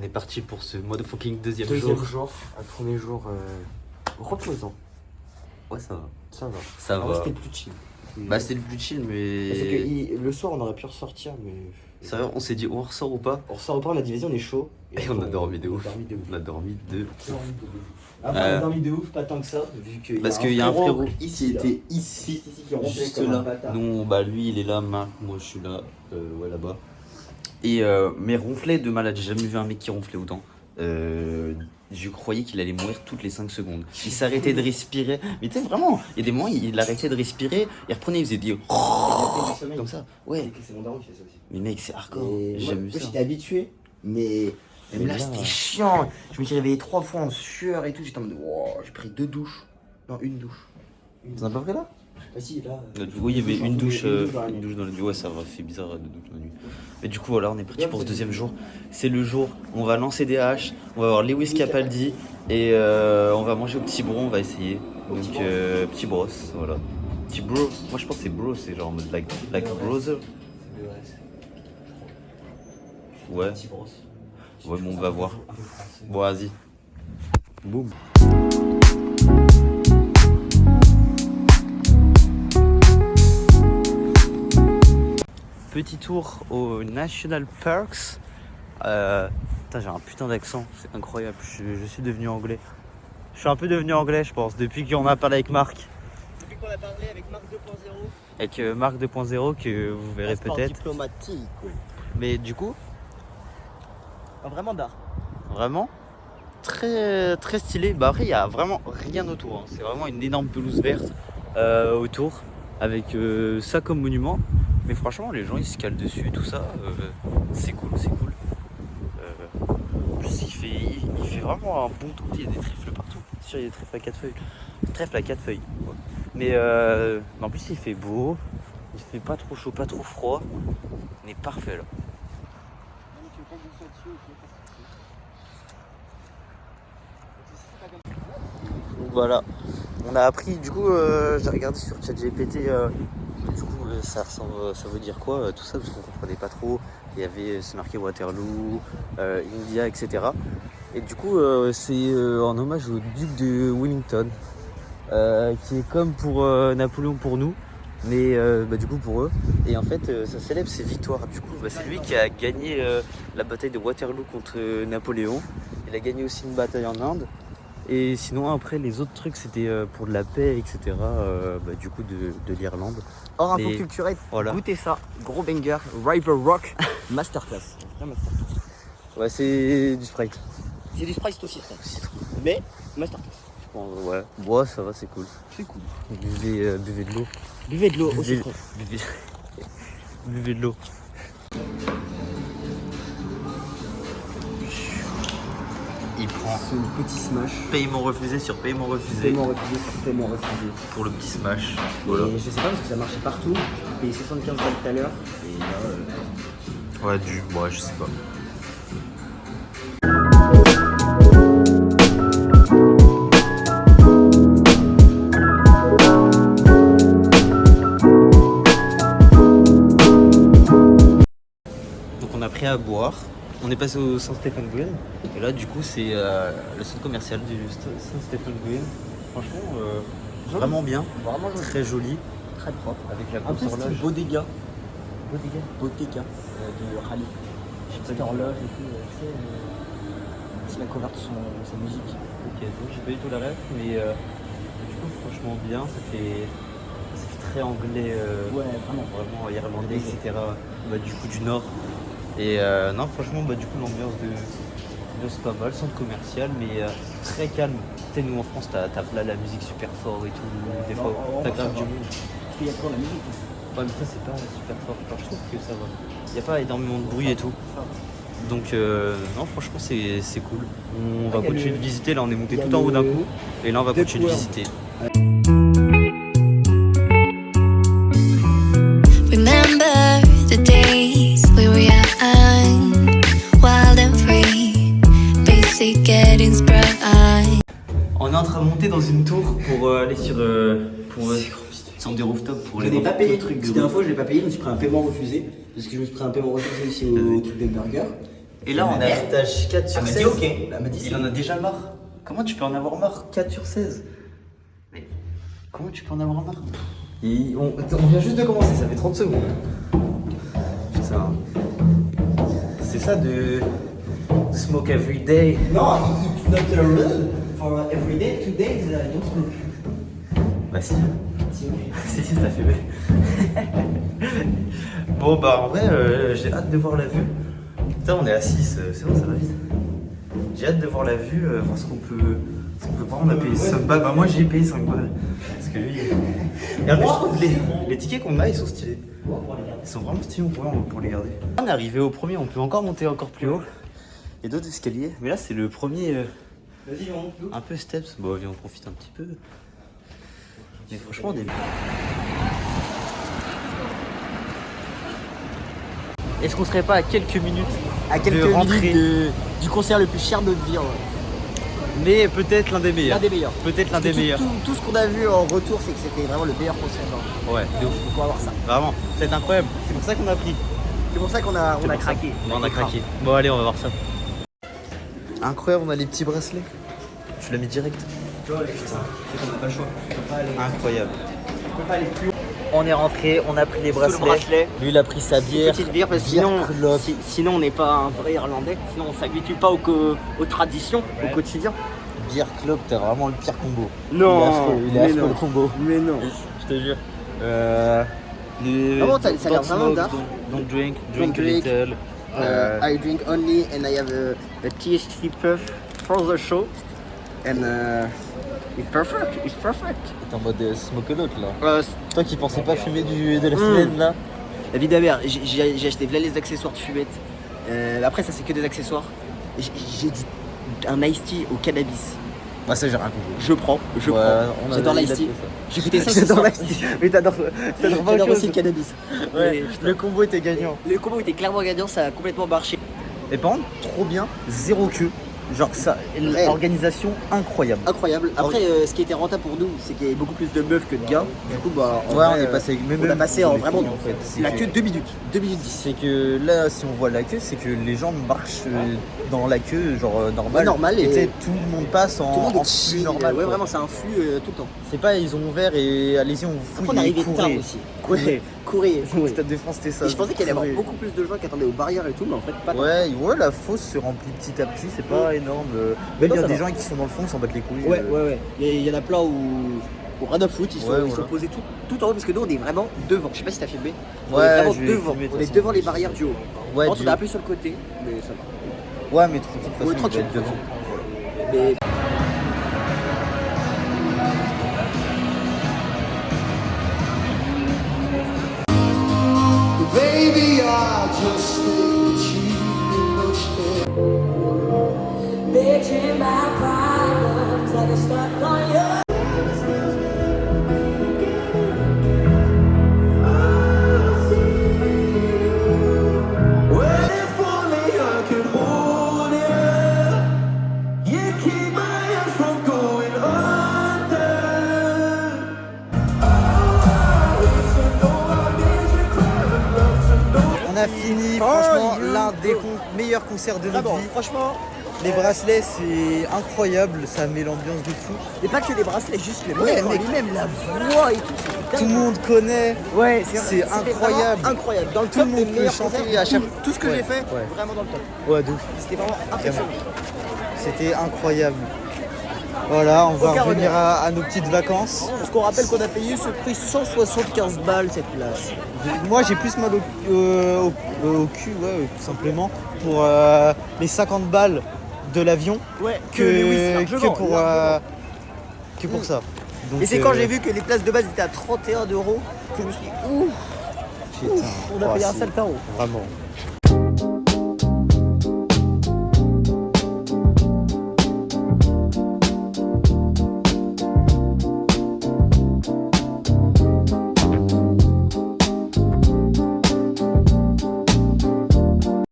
est parti pour ce motherfucking deuxième Deuxième jour. jour, un premier jour reposant. Ouais, ça va. Ça va. Ça Ah va. ouais, c'était le plus chill. Bah, c'était le plus chill, mais. C'est que le soir, on aurait pu ressortir, mais. C'est vrai, on s'est dit, on ressort ou pas? On ressort pas, on a dit, vas-y, on est chaud. Et on a dormi de ouf. On a dormi de ouf. On a dormi de. Ah, on a dormi de ouf, pas tant que ça, vu qu'il Parce qu'il y a un frérot ici, qui était ici, qui ronflait juste comme un là. bâtard. Nous, bah, lui, il est là, moi, je suis là, ouais, là-bas. Et mais ronflait de malade, j'ai jamais vu un mec qui ronflait autant. Je croyais qu'il allait mourir toutes les 5 secondes. Il s'arrêtait de respirer. Mais tu sais, vraiment, il y a des moments, il arrêtait de respirer, il reprenait, il faisait des. Comme ça. Ouais. C'est mon daron qui fait ça aussi. Mais mec, c'est hardcore. Et J'ai moi, jamais vu ça. j'étais habitué, mais Mais là, là, c'était chiant. Je me suis réveillé 3 fois en sueur et tout. J'étais en mode, wow, j'ai pris 2 douches. Non, une douche. T'en as pas pris là? Ah si, là. Oui, il y avait une douche dans la nuit. dans la nuit. Ouais, ça fait bizarre de douche dans la nuit. Mais du coup, voilà, on est parti pour ce deuxième jour. C'est le jour où on va lancer des haches, on va voir Lewis Capaldi et on va manger au petit bro, on va essayer. Donc, petit bros, voilà. Petit bro, moi je pense que c'est bro, c'est genre en mode like brother. Ouais, ouais, bon, on va voir. Bon, vas-y. Boum. Petit tour au National Parks. Putain, j'ai un putain d'accent, c'est incroyable. Je suis devenu anglais. Je suis un peu devenu anglais, je pense, depuis qu'on a parlé avec Marc. Depuis qu'on a parlé avec Marc 2.0. Avec Marc 2.0 que vous verrez peut-être. Diplomatique. Mais du coup, Pas vraiment d'art. vraiment très très stylé. Bah après, il y a vraiment rien autour. Hein. C'est vraiment une énorme pelouse verte autour avec ça comme monument. Mais franchement, les gens ils se calent dessus, tout ça. C'est cool, c'est cool. En plus, il fait vraiment un bon tour. Il y a des trèfles partout. C'est sûr, il y a des trèfles à 4 feuilles. Trèfle à 4 feuilles. Ouais. Mais en plus, il fait beau. Il fait pas trop chaud, pas trop froid. On est parfait là. Donc voilà, on a appris, du coup, j'ai regardé sur ChatGPT, du coup, ça veut dire quoi, tout ça, parce qu'on comprenait pas trop. Il y avait, c'est marqué Waterloo, India, etc. Et du coup, c'est en hommage au duc de Wellington, qui est comme pour Napoléon pour nous, mais du coup pour eux. Et en fait, ça célèbre ses victoires. Du coup, c'est lui qui a gagné la bataille de Waterloo contre Napoléon. Il a gagné aussi une bataille en Inde. Et sinon après les autres trucs c'était pour de la paix, etc. Du coup de l'Irlande. Hors info Et culturelle, voilà. goûtez ça. Gros banger, River Rock, masterclass. Vrai masterclass. Ouais, c'est du Sprite. C'est du Sprite aussi, mais masterclass. Ouais, ouais, ça va, c'est cool. C'est cool. Buvez de l'eau. Buvez de l'eau Buvez- aussi frais. Buvez de l'eau. Il prend Ce petit smash. paiement refusé sur paiement refusé Paiement refusé sur paiement refusé. pour le petit smash. Voilà. Et je sais pas parce que ça marchait partout. J'ai payé 75 balles tout à l'heure. Et là, Ouais, ouais, je sais pas. Donc on a pris à boire. On est passé au Saint-Stephen Green. Et là, du coup, c'est le centre commercial du Saint-Stephen Green. Franchement, vraiment bien. vraiment joli. Très joli. Très propre. Avec la Un peu grosse style horloge. bodega. Bodega. Bodega de Rally. Petite horloge et tout. Tu sais, c'est la cover de sa musique. Ok, donc j'ai pas du tout la ref, mais du coup, franchement bien. Ça fait très anglais. Ouais, vraiment. Vraiment irlandais, etc. Du coup, du nord. Et non, franchement, du coup, l'ambiance de c'est pas mal, centre commercial, mais très calme. Tu sais, nous en France, t'as là la musique super fort et tout. Des fois, t'as grave du monde. Parce qu'il y a toujours la musique. Ouais, mais ça, c'est pas super fort. Genre, je trouve que ça va. Il y a pas énormément de bruit et tout. Donc, non, franchement, c'est cool. On va y a continuer le- de visiter. Là, on est monté il y a tout en haut d'un le- coup. Et là, on va The continuer de Tour. visiter. Remember the days we were young, wild and free, basic getting sprung. On est en train de monter dans une tour pour aller sur des rooftops pour Je les n'ai pas payé. trucs Cette dernière fois, je l'ai pas payé. Je me suis pris un paiement refusé. Parce que je me suis pris un paiement refusé ici au truc des burgers. Et là, on est à l'étage 4 sur 16. Elle m'a dit ok. Elle m'a dit Il en a déjà marre. Comment tu peux en avoir marre? 4 sur 16. Mais comment tu peux en avoir marre? On vient juste de commencer, ça fait 30 secondes. Putain. C'est ça de smoke every day. Non, it's not a rule for every day. 2 days, don't smoke. Bah si. Si. Si, ça fait bien. Bon bah en vrai, j'ai hâte de voir la vue. Putain, on est à 6, c'est bon, ça va vite. J'ai hâte de voir la vue, voir ce qu'on peut voir. On a payé 5 balles. Bah moi j'ai payé 5 balles. Parce que lui. Et en plus, je trouve les tickets qu'on a, ils sont stylés. Ils sont vraiment stylés pour les garder. On est arrivé au premier, on peut encore monter encore plus haut. Il y a d'autres escaliers, mais là c'est le premier. Vas-y, on monte. Un peu steps. Bon, viens, on profite un petit peu. Mais franchement, on est. Est-ce qu'on serait pas à quelques minutes de rentrer du concert le plus cher de notre vie. Mais peut-être l'un des meilleurs. L'un des meilleurs. Peut-être l'un des meilleurs. Tout ce qu'on a vu en retour, c'est que c'était vraiment le meilleur concert. Ouais, de ouf. Il faut avoir ça. Vraiment, c'est incroyable. C'est pour ça qu'on a pris. C'est pour ça qu'on a craqué. On a craqué. Bon, allez, on va voir ça. Incroyable, on a les petits bracelets. Tu l'as mis direct. Tu vois, c'est qu'on n'a pas le choix. On peut pas aller. Incroyable. On peut pas aller plus haut. On est rentré, on a pris les bracelets. Lui, il a pris sa bière. Petite bière parce que sinon on n'est pas un vrai Irlandais. Sinon on s'habitue pas aux traditions, au quotidien. Bière club, t'as vraiment le pire combo. Non, il est affreux le combo. Mais non. Je te jure. Vraiment, ça a l'air vraiment dark. Don't drink a little. I drink only and I have a THC puff for the show. And it's perfect. T'es en mode smoke a lot là. Toi qui pensais pas fumer de la semaine là. Évidemment, j'ai acheté là les accessoires de fumette. Après, ça c'est que des accessoires. J'ai un iced tea au cannabis. Bah ça j'ai rien compris. Je prends. J'adore l'iced tea. J'ai goûté ça. J'adore l'iced tea. Mais t'adores aussi le cannabis. Ouais, le combo était gagnant. Le combo était clairement gagnant, ça a complètement marché. Et par contre, trop bien, zéro queue. Genre ça, l'organisation incroyable. Incroyable. Après, ce qui était rentable pour nous, c'est qu'il y avait beaucoup plus de meufs que de gars. Du coup, bah, on est passé. On a passé en vraiment en fait. la queue 2 minutes. 2 minutes 10. C'est que là, si on voit la queue, c'est que les gens marchent dans la queue, genre normal. Normal et tout le monde passe en flux normal. Ouais, vraiment, c'est un flux tout le temps. C'est pas, ils ont ouvert et allez-y, on fouille. On arrivait tard aussi. Courir. Le Stade de France, c'était ça. Et je pensais qu'il y allait y avoir beaucoup plus de gens qui attendaient aux barrières et tout, mais en fait, pas tant. Ouais, la fosse se remplit petit à petit, c'est pas énorme. Même il y a des gens qui sont dans le fond, ils s'en battent les couilles. Ouais. Il y en a plein où rien à foutre, ils sont posés tout en haut parce que nous on est vraiment devant. Je sais pas si t'as filmé. On est vraiment devant. On est devant les barrières du haut. Ouais, on a appuyé sur le côté, mais ça va. Ouais, mais tranquille, de toute façon, Mais... Baby, I just stay with you instead. Picturing my problems like a stuck on your. Well, if only I could hold you. You keep my hands from going under. Oh, to know I need you, crying love to know. On a fini, franchement, l'un des meilleurs concerts de notre vie. Franchement, les bracelets, c'est incroyable, ça met l'ambiance de fou. et pas que les bracelets, juste les Ouais, mecs en mec. lui-même, la voix et tout. Tout le monde connaît. Ouais, C'est incroyable. Incroyable. Dans le Tout le top monde des peut meilleurs chanter concerts, à chaque- tout ce que Ouais, j'ai fait, ouais. vraiment dans le top. Ouais, de ouf. C'était vraiment impressionnant. C'était incroyable. Voilà, on va Aucun revenir regret. à nos petites vacances. Parce qu'on rappelle qu'on a payé ce prix 175 balles cette place. Moi, j'ai plus mal au cul, ouais, tout simplement, pour les 50 balles de l'avion Ouais, que pour ça. Donc, Et c'est quand j'ai vu que les places de base étaient à 31 € que je me suis dit, ouf, putain, on a payé un c'est sale tarot. Vraiment.